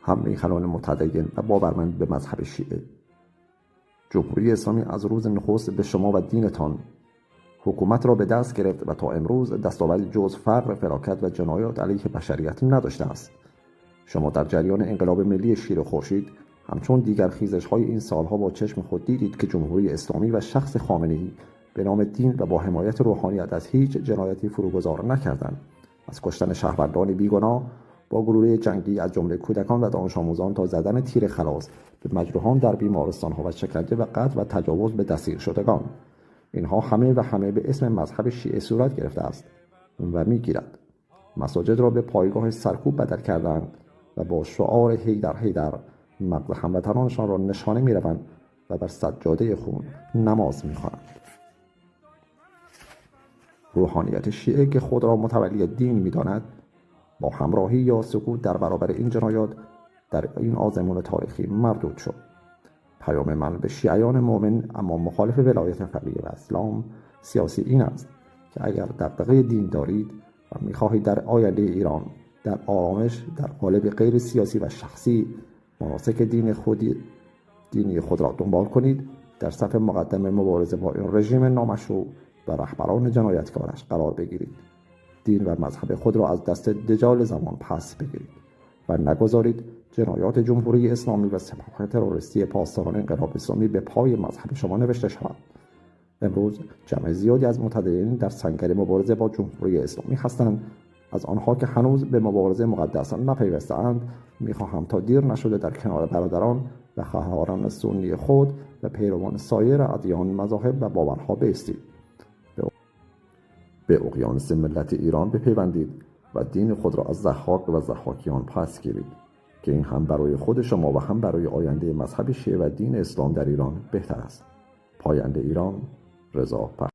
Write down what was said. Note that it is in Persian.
هم میهنان متدین و باورمند به مذهب شیعه. جمهوری اسلامی از روز نخست به شما و دینتان حکومت را به دست گرفت و تا امروز دستاوردی جز فقر، فلاکت و جنایات علیه بشریت نداشته است. شما در جریان انقلاب ملی شیر و خورشید همچون دیگر خیزش‌های این سالها با چشم خود دیدید که جمهوری اسلامی و شخص خامنه‌ای به نام دین و با حمایت روحانیت از هیچ جنایتی فروگذار نکردند. از کشتن شهروندان بیگناه با گروه جنگی از جمله کودکان و دانش آموزان تا زدن تیر خلاص به مجروحان در بیمارستان‌ها و شکنجه و قتل و تجاوز به دستگیر شدگان، اینها همه به اسم مذهب شیعه صورت گرفته است و می‌گیرد. مساجد را به پایگاه سرکوب بدل کردند و با شعار حیدر حیدر مغز هموطنانشان را نشانه می‌روند و بر سجاده خون نماز می‌خوانند. روحانیت شیعه که خود را متولی دین می‌داند، با همراهی یا سکوت در برابر این جنایات در این آزمون تاریخی مردود شد. پیام من به شیعیان مؤمن اما مخالف ولایت فقیه و اسلام سیاسی این است که اگر دغدغه دین دارید و می‌خواهید در آینده ایران در آرامش در قالب غیر سیاسی و شخصی مناسک دینی خود را دنبال کنید، در صف مقدم مبارزه با این رژیم نامشروع و رهبران جنایتکارش قرار بگیرید. دین و مذهب خود را از دست دجال زمان پس بگیرید و نگذارید جنایات جمهوری اسلامی و سپاه تروریستی پاسداران انقلاب اسلامی به پای مذهب شما نوشته شود. امروز جمع زیادی از متدینین در سنگر مبارزه با جمهوری اسلامی هستند. از آنها که هنوز به مبارزه مقدس نپیوسته‌اند می‌خواهم تا دیر نشده در کنار برادران و خواهران سنی خود و پیروان سایر ادیان، مذاهب و باورها بایستید. به اقیانوس ملت ایران بپیوندید و دین خود را از ضحاک و ضحاکیان پس گیرید که این هم برای خود شما و هم برای آینده مذهب شیعه و دین اسلام در ایران بهتر است. پاینده ایران، رضا